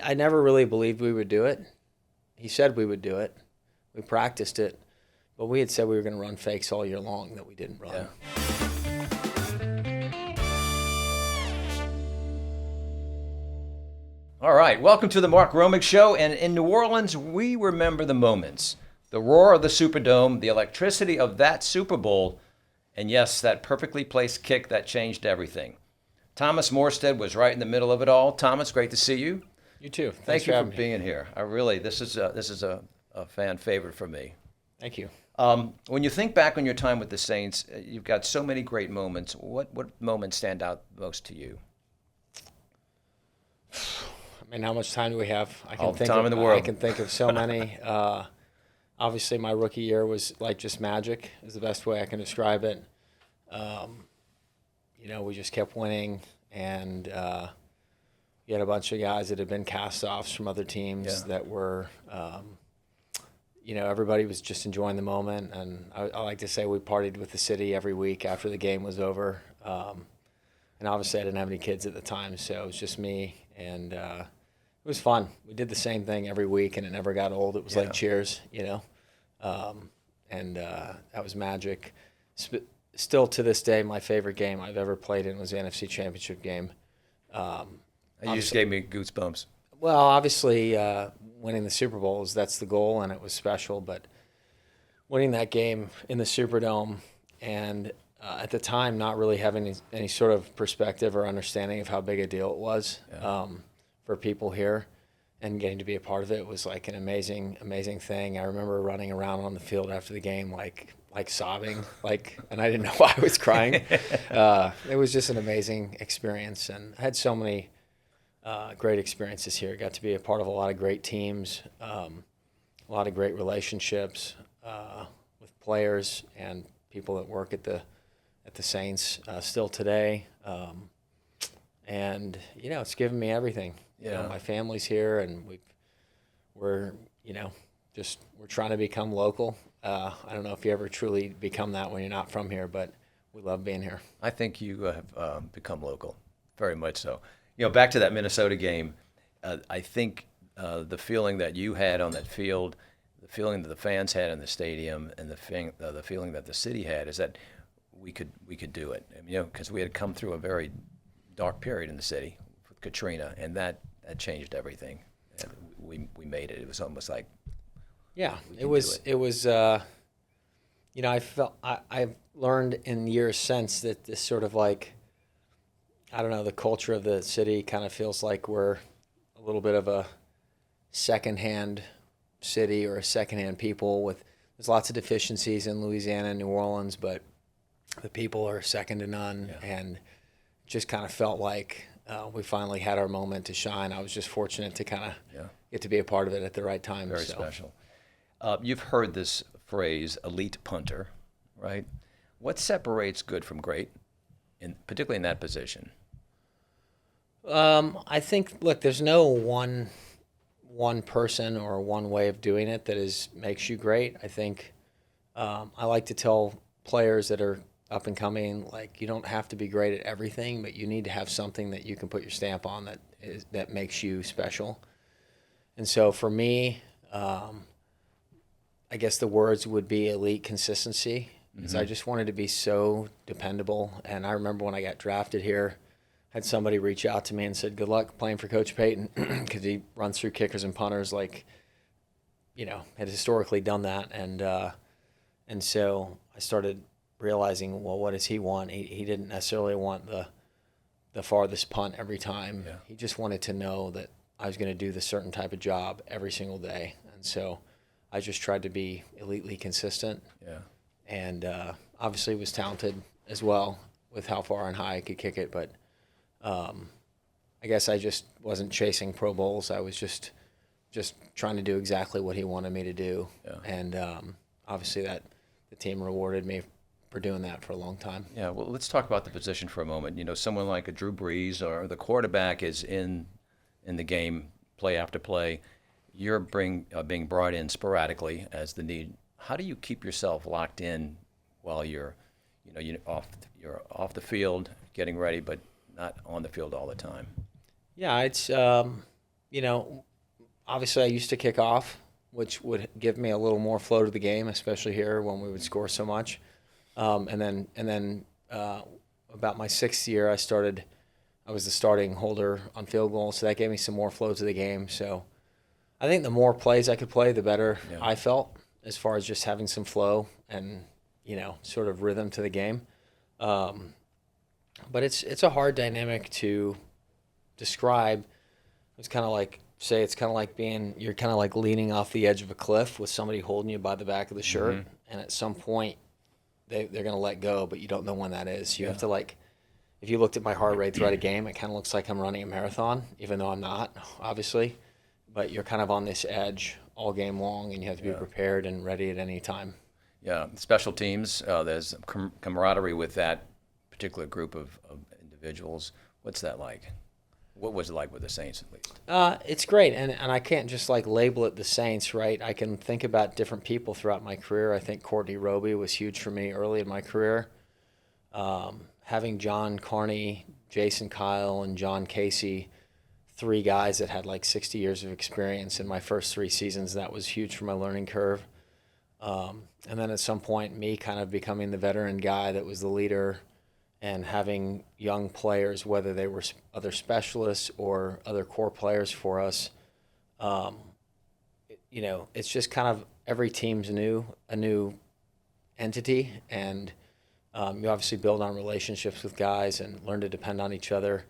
I never really believed we would do it. He said we would do it. We practiced it, but we had said we were going to run fakes all year long that we didn't run. Yeah. All right, welcome to the Mark Romig Show. And in New Orleans, we remember the moments, the roar of the Superdome, the electricity of that Super Bowl, and yes, that perfectly placed kick that changed everything. Thomas Morstead was right in the middle of it all. Thomas, great to see you. You too. Thank you for being here. This is a fan favorite for me. Thank you. When you think back on your time with the Saints, you've got so many great moments. What moments stand out most to you? I mean, how much time do we have? All the time in the world. I can think of so many. Obviously, my rookie year was like just magic is the best way I can describe it. We just kept winning, and you had a bunch of guys that had been cast-offs from other teams that were, everybody was just enjoying the moment. And I like to say we partied with the city every week after the game was over. And obviously I didn't have any kids at the time, so it was just me. And it was fun. We did the same thing every week, and it never got old. It was like Cheers, and that was magic. Still to this day, my favorite game I've ever played in was the NFC Championship game. You just gave me goosebumps. Well, obviously, winning the Super Bowls, that's the goal, and it was special. But winning that game in the Superdome and at the time not really having any sort of perspective or understanding of how big a deal it was for people here, and getting to be a part of it was like an amazing, amazing thing. I remember running around on the field after the game like sobbing, and I didn't know why I was crying. It was just an amazing experience, and I had so many great experiences here. Got to be a part of a lot of great teams, a lot of great relationships with players and people that work at the Saints still today. And it's given me everything. My family's here, and we're trying to become local. I don't know if you ever truly become that when you're not from here, but we love being here. I think you have become local, very much so. Back to that Minnesota game, I think the feeling that you had on that field, the feeling that the fans had in the stadium, and the feeling that the city had is that we could do it. Because we had come through a very dark period in the city with Katrina, and that changed everything. And we made it. It was almost like it was. I've learned in years since that this sort of the culture of the city kind of feels like we're a little bit of a secondhand city or a secondhand people. There's lots of deficiencies in Louisiana and New Orleans, but the people are second to none, and just kind of felt like we finally had our moment to shine. I was just fortunate to kind of get to be a part of it at the right time. Very special. You've heard this phrase, elite punter, right? What separates good from great, particularly in that position? I think, look, there's no one person or one way of doing it that makes you great. I think I like to tell players that are up and coming, you don't have to be great at everything, but you need to have something that you can put your stamp on that makes you special. And so for me, I guess the words would be elite consistency, because I just wanted to be so dependable. And I remember when I got drafted here, had somebody reach out to me and said, good luck playing for Coach Payton, because he runs through kickers and punters, had historically done that. And so I started realizing, well, what does he want? He didn't necessarily want the farthest punt every time. Yeah. He just wanted to know that I was going to do this certain type of job every single day. And so I just tried to be elitely consistent. Yeah. And obviously was talented as well with how far and high I could kick it. But I guess I just wasn't chasing Pro Bowls. I was just trying to do exactly what he wanted me to do. Yeah. And obviously the team rewarded me for doing that for a long time. Yeah, well, let's talk about the position for a moment. Someone like a Drew Brees or the quarterback is in the game play after play. You're being brought in sporadically as the need. How do you keep yourself locked in while you're off the field getting ready, but not on the field all the time? Yeah, it's you know, obviously I used to kick off, which would give me a little more flow to the game, especially here when we would score so much. And then about my 6th year, I was the starting holder on field goal, so that gave me some more flow to the game. So I think the more plays I could play, the better I felt as far as just having some flow and, sort of rhythm to the game. But it's a hard dynamic to describe. It's kind of like, you're kind of like leaning off the edge of a cliff with somebody holding you by the back of the shirt, and at some point they're going to let go, but you don't know when that is. You have to, like, if you looked at my heart rate throughout a game, it kind of looks like I'm running a marathon, even though I'm not, obviously. But you're kind of on this edge all game long, and you have to be prepared and ready at any time. Yeah, special teams, there's camaraderie with that particular group of individuals. What's that like? What was it like with the Saints, at least? It's great, and I can't just like label it the Saints, right? I can think about different people throughout my career. I think Courtney Roby was huge for me early in my career. Having John Carney, Jason Kyle, and John Casey, 3 guys that had like 60 years of experience in my first 3 seasons, that was huge for my learning curve. And then at some point, me kind of becoming the veteran guy that was the leader, and having young players, whether they were other specialists or other core players for us, it's just kind of every team's a new entity, and you obviously build on relationships with guys and learn to depend on each other.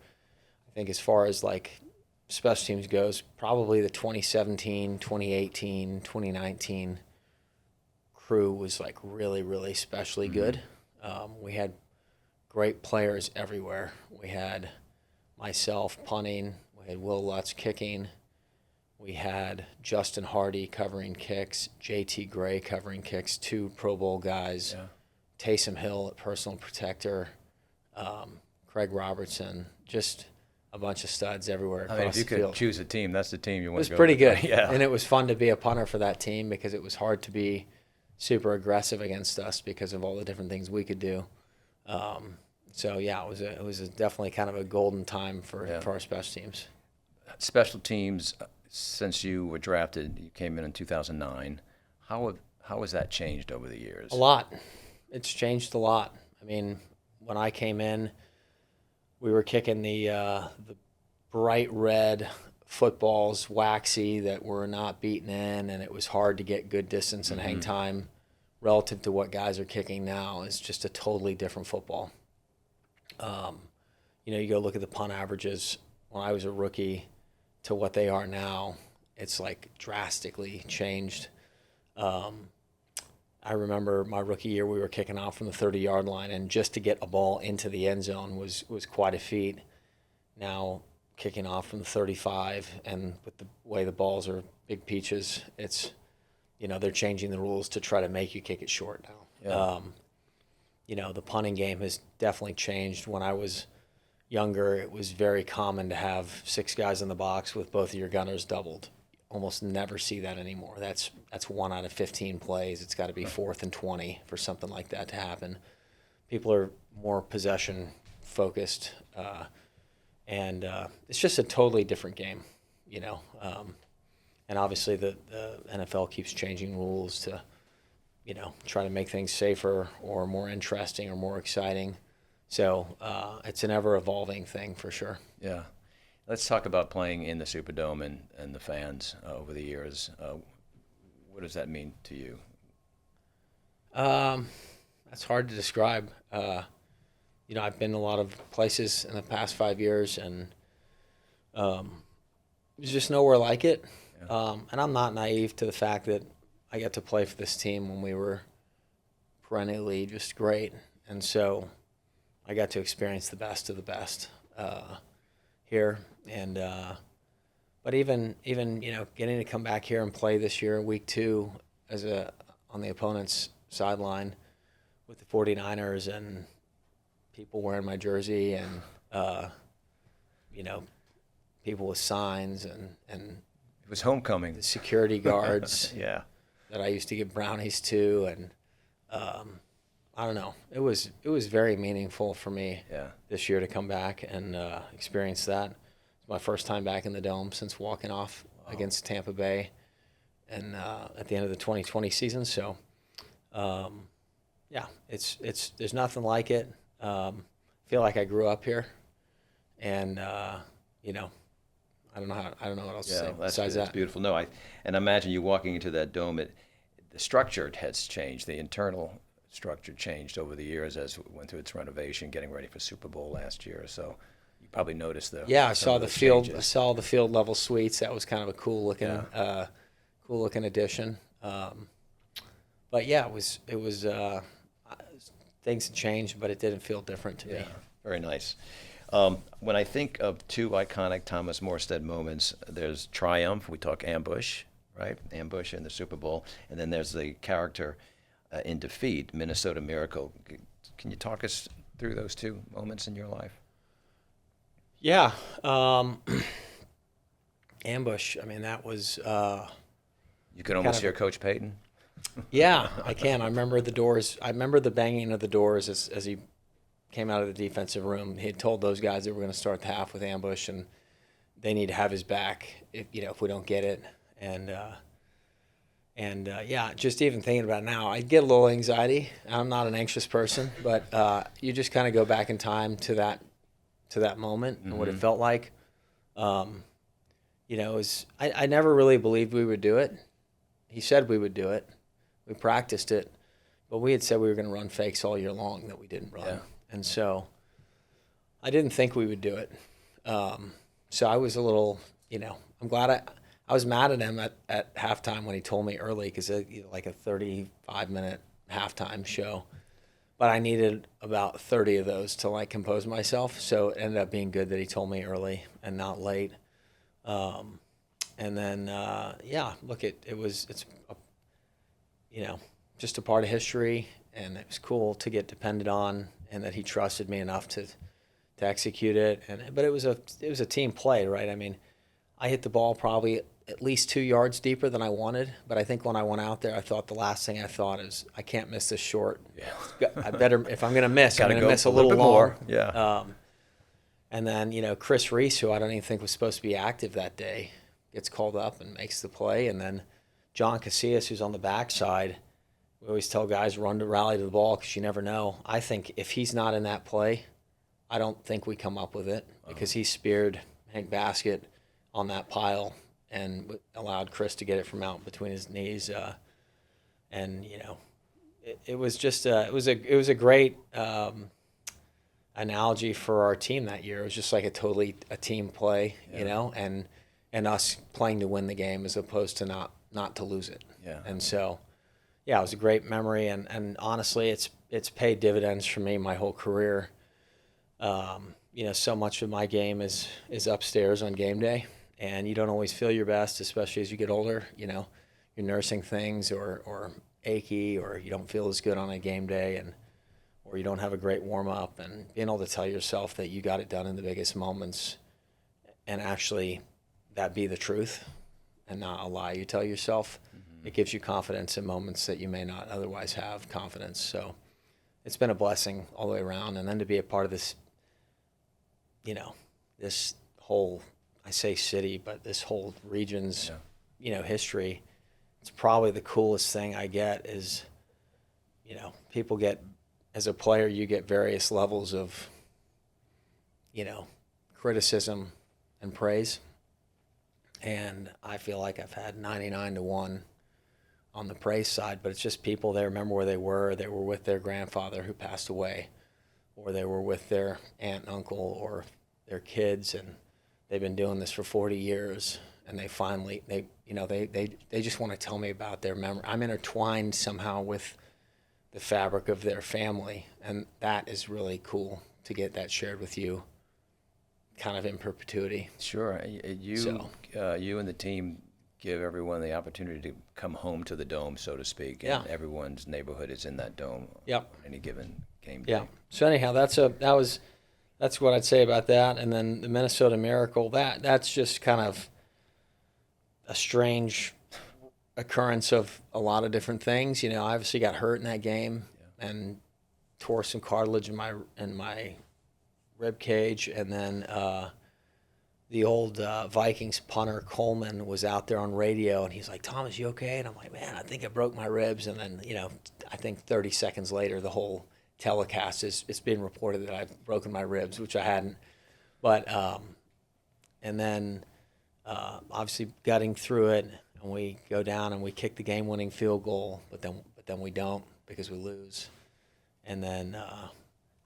I think as far as like special teams goes, probably the 2017, 2018, 2019 crew was like really, really especially good. We had great players everywhere. We had myself punting. We had Will Lutz kicking. We had Justin Hardy covering kicks, JT Gray covering kicks, 2 Pro Bowl guys, Taysom Hill at personal protector, Craig Robertson, just a bunch of studs everywhere across the field. If you could choose a team, that's the team you want to go with. It was pretty good. Yeah. And it was fun to be a punter for that team because it was hard to be super aggressive against us because of all the different things we could do. So yeah, it was definitely kind of a golden time for our special teams. Special teams, since you were drafted, you came in 2009. How has that changed over the years? A lot. It's changed a lot. I mean, when I came in, we were kicking the bright red footballs, waxy, that were not beaten in, and it was hard to get good distance and hang time relative to what guys are kicking now. It's just a totally different football. You go look at the punt averages when I was a rookie to what they are now. It's like drastically changed. I remember my rookie year, we were kicking off from the 30-yard line, and just to get a ball into the end zone was quite a feat. Now, kicking off from the 35, and with the way the balls are big peaches, it's, they're changing the rules to try to make you kick it short now. Yeah. The punting game has definitely changed. When I was younger, it was very common to have 6 guys in the box with both of your gunners doubled. Almost never see that anymore. That's 1 out of 15 plays. It's got to be 4th and 20 for something like that to happen. People are more possession focused, and it's just a totally different game, and obviously the NFL keeps changing rules to, try to make things safer or more interesting or more exciting. So it's an ever-evolving thing for sure. Yeah. Let's talk about playing in the Superdome and the fans over the years. What does that mean to you? That's hard to describe. I've been a lot of places in the past 5 years, and there's just nowhere like it. Yeah. And I'm not naive to the fact that I got to play for this team when we were perennially just great. And so I got to experience the best of the best here. And but even getting to come back here and play this year, week 2, on the opponent's sideline with the 49ers and people wearing my jersey and people with signs and it was homecoming. The security guards yeah. that I used to give brownies to, and I don't know. It was very meaningful for me this year to come back and experience that. my first time back in the Dome since walking off against Tampa Bay, and at the end of the 2020 season. So, yeah, it's there's nothing like it. Feel like I grew up here, and you know, I don't know what else to say besides that's that. beautiful. No, and I imagine you walking into that dome. The structure has changed. The internal structure changed over the years as it went through its renovation, getting ready for Super Bowl last year. So you probably noticed I saw the field. changes. I saw the field level suites. That was kind of a cool looking addition. But yeah, it was things had changed, but it didn't feel different to me. Very nice. When I think of two iconic Thomas Morstead moments, there's triumph. We talk ambush, right? Ambush in the Super Bowl, and then there's the character in defeat, Minnesota Miracle. Can you talk us through those two moments in your life? Yeah, ambush. I mean, that was. You could almost hear Coach Payton. Yeah, I can. I remember the doors. I remember the banging of the doors as he came out of the defensive room. He had told those guys that we're going to start the half with ambush, and they need to have his back if we don't get it. And yeah, just even thinking about it now, I get a little anxiety. I'm not an anxious person, but you just kind of go back in time to that moment and what it felt like. I never really believed we would do it. He said we would do it. We practiced it, but we had said we were going to run fakes all year long that we didn't run. Yeah. And so I didn't think we would do it. So I was a little, I'm glad I was mad at him at halftime when he told me early, because like a 35-minute halftime show. But I needed about 30 of those to like compose myself. So it ended up being good that he told me early and not late. And then, look, it's just a part of history, and it was cool to get depended on, and that he trusted me enough to execute it. But it was a team play, right? I mean, I hit the ball probably at least 2 yards deeper than I wanted, but I think when I went out there, I thought the last thing I thought is, I can't miss this short. Yeah. I better, if I'm going to miss, I'm going to miss a little little bit more. long. Yeah. And then, Chris Reese, who I don't even think was supposed to be active that day, gets called up and makes the play. And then John Casillas, who's on the backside, we always tell guys run to rally to the ball because you never know. I think if he's not in that play, I don't think we come up with it, because he speared Hank Baskett on that pile and allowed Chris to get it from out between his knees. It was just it was a great analogy for our team that year. It was just like a team play, and us playing to win the game as opposed to not to lose it. Yeah. And so, yeah, it was a great memory, and honestly, it's paid dividends for me my whole career. So much of my game is upstairs on game day, and you don't always feel your best, especially as you get older. You're nursing things or achy, or you don't feel as good on a game day, or you don't have a great warm up, and being able to tell yourself that you got it done in the biggest moments, and actually that be the truth and not a lie you tell yourself, it gives you confidence in moments that you may not otherwise have confidence. So it's been a blessing all the way around. And then to be a part of this, this whole, I say city, but this whole region's, history, it's probably the coolest thing I get is, people get, as a player, you get various levels of, criticism and praise. And I feel like I've had 99-1 on the praise side, but it's just people, they remember where they were with their grandfather who passed away, or they were with their aunt and uncle or their kids, and they've been doing this for 40 years, and they finally, they just want to tell me about their memory. I'm intertwined somehow with the fabric of their family, and that is really cool to get that shared with you kind of in perpetuity. Sure. You and the team give everyone the opportunity to come home to the Dome, so to speak, and everyone's neighborhood is in that Dome on any given game day. Yeah. So anyhow, that's what I'd say about that. And then the Minnesota Miracle, that's just kind of a strange occurrence of a lot of different things. I obviously got hurt in that game and tore some cartilage in my rib cage, and then the old Vikings punter Coleman was out there on radio, and he's like, "Thomas, you okay?" And I'm like, "Man, I think I broke my ribs." And then, I think 30 seconds later, the whole telecast it's being reported that I've broken my ribs, which I hadn't. But and then obviously gutting through it, and we go down and we kick the game-winning field goal, but then we don't because we lose. And then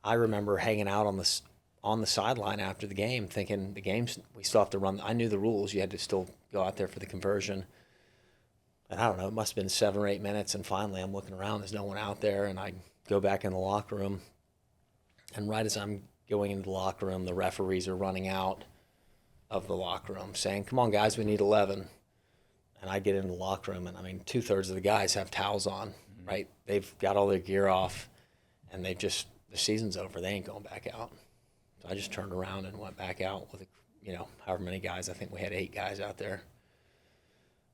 I remember hanging out on the sideline after the game, thinking we still have to run. I knew the rules; you had to still go out there for the conversion. And I don't know, it must have been 7 or 8 minutes, and finally I'm looking around, there's no one out there, and I go back in the locker room, and right as I'm going into the locker room, the referees are running out of the locker room saying, "Come on, guys, we need 11." And I get into the locker room, and I mean, 2/3 of the guys have towels on, right? They've got all their gear off, and the season's over. They ain't going back out. So I just turned around and went back out with, however many guys. I think we had 8 guys out there.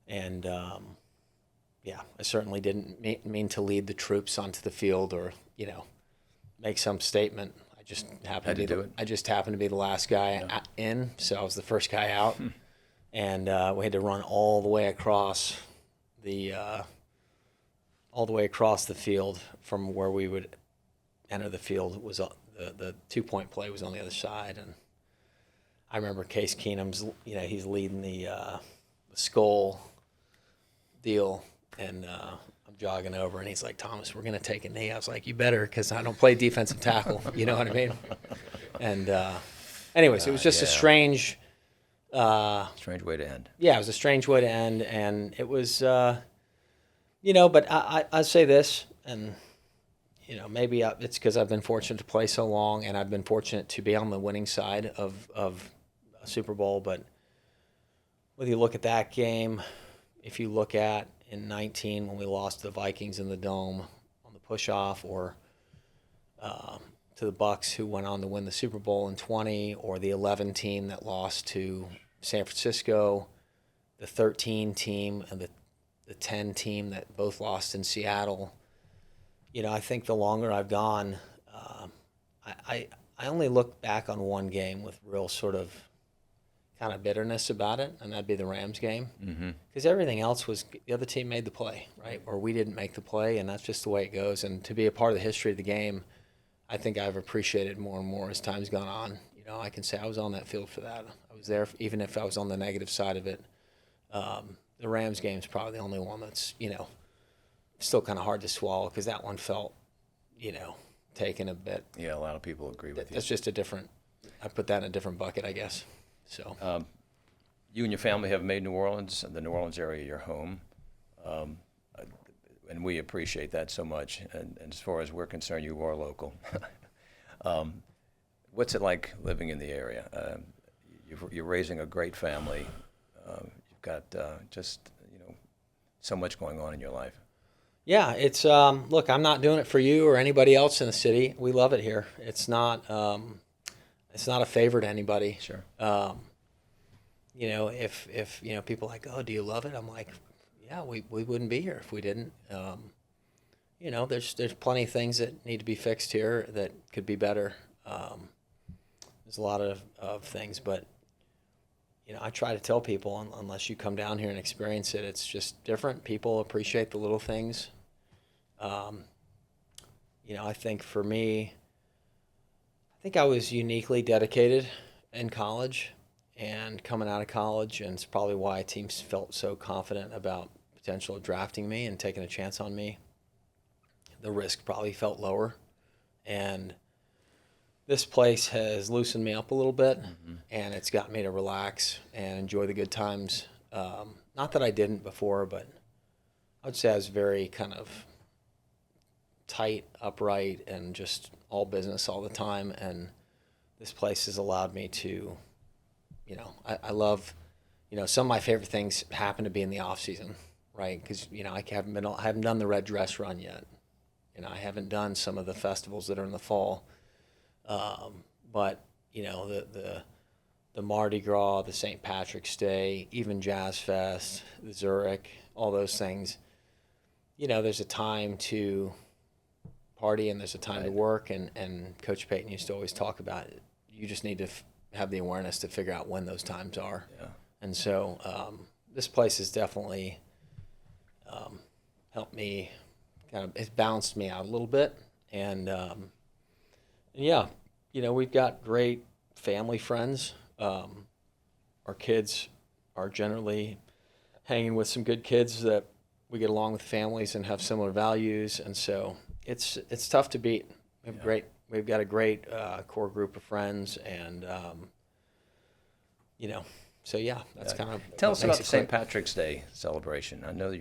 And, I certainly didn't mean to lead the troops onto the field or, make some statement. I just happened to be the last guy in, so I was the first guy out. And we had to run all the way across the field from where we would enter the field. It was the 2-point play was on the other side, and I remember Case Keenum's, he's leading the skull deal, and I'm jogging over, and he's like, "Thomas, we're gonna take a knee." I was like, "You better, because I don't play defensive tackle." You know what I mean? And anyways, it was just a strange way to end. Yeah, it was a strange way to end, and it was, But I say this, and maybe it's because I've been fortunate to play so long, and I've been fortunate to be on the winning side of a Super Bowl. But whether you look at that game, if you look at in 19 when we lost to the Vikings in the Dome on the push-off, or to the Bucs who went on to win the Super Bowl in 20, or the 11 team that lost to San Francisco, the 13 team and the 10 team that both lost in Seattle. I think the longer I've gone, I only look back on one game with real sort of kind of bitterness about it, and that'd be the Rams game. Because everything else was the other team made the play, right? Or we didn't make the play, and that's just the way it goes. And to be a part of the history of the game, I think I've appreciated more and more as time's gone on. I can say I was on that field for that. I was there, even if I was on the negative side of it. The Rams game's probably the only one that's, still kind of hard to swallow, because that one felt, taken a bit. Yeah, a lot of people agree with you. That's just I put that in a different bucket, I guess. So, you and your family have made New Orleans, the New Orleans area, your home, and we appreciate that so much. And as far as we're concerned, you are local. What's it like living in the area? You're raising a great family. You've got so much going on in your life. Yeah, it's look, I'm not doing it for you or anybody else in the city. We love it here. It's not a favor to anybody. Sure. If people are like, "Oh, do you love it?" I'm like, "Yeah, we wouldn't be here if we didn't." There's plenty of things that need to be fixed here that could be better. There's a lot of things, but I try to tell people, unless you come down here and experience it, it's just different. People appreciate the little things. I think for me, I was uniquely dedicated in college and coming out of college, and it's probably why teams felt so confident about potential of drafting me and taking a chance on me. The risk probably felt lower, and this place has loosened me up a little bit, and it's got me to relax and enjoy the good times. Not that I didn't before, but I would say I was very kind of tight, upright, and just all business all the time. And this place has allowed me to, I love, some of my favorite things happen to be in the off season, right? Because I haven't done the red dress run yet. I haven't done some of the festivals that are in the fall. But the Mardi Gras, the St. Patrick's Day, even Jazz Fest, the Zurich, all those things. There's a time to party and there's a time to work, and Coach Payton used to always talk about it. You just need to have the awareness to figure out when those times are. Yeah. And so this place has definitely helped me, it's balanced me out a little bit. And yeah, we've got great family friends. Our kids are generally hanging with some good kids that we get along with families and have similar values. And so it's tough to beat. We've got a great core group of friends, and so yeah, that's kind of. Tell us about the St. Patrick's Day celebration. I know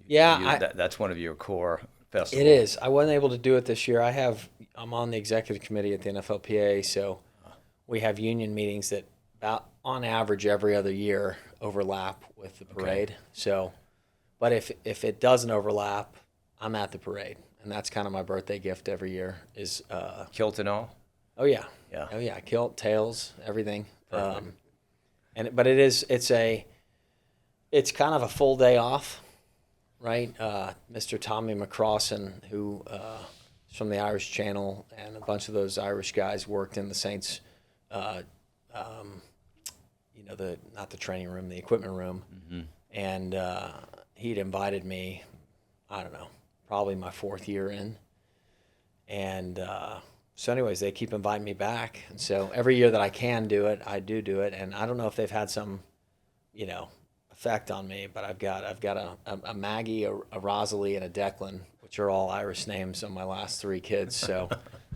that's one of your core festivals. It is. I wasn't able to do it this year. I'm on the executive committee at the NFLPA, so we have union meetings that about on average every other year overlap with the parade. Okay. So, but if it doesn't overlap, I'm at the parade. And that's kind of my birthday gift every year is kilt and all. Oh yeah. Yeah. Oh yeah. Kilt, tails, everything. Perfect. But it's kind of a full day off, right? Mr. Tommy McCrossan, who is from the Irish Channel, and a bunch of those Irish guys worked in the Saints, not the training room, the equipment room, and he'd invited me. I don't know. Probably my 4th year in. And so anyways, they keep inviting me back. And so every year that I can do it, I do it. And I don't know if they've had some, effect on me, but I've got a Maggie, a Rosalie, and a Declan, which are all Irish names on my last 3 kids. So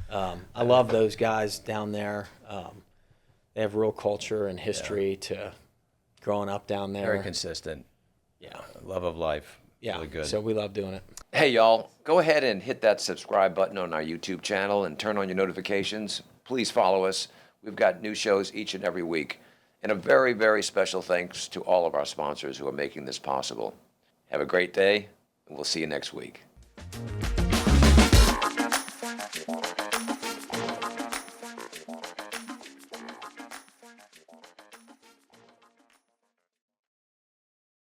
I love those guys down there. They have real culture and history to growing up down there. Very consistent. Yeah. Love of life. Yeah. Really good. So we love doing it. Hey, y'all, go ahead and hit that subscribe button on our YouTube channel and turn on your notifications. Please follow us. We've got new shows each and every week. And a very, very special thanks to all of our sponsors who are making this possible. Have a great day, and we'll see you next week.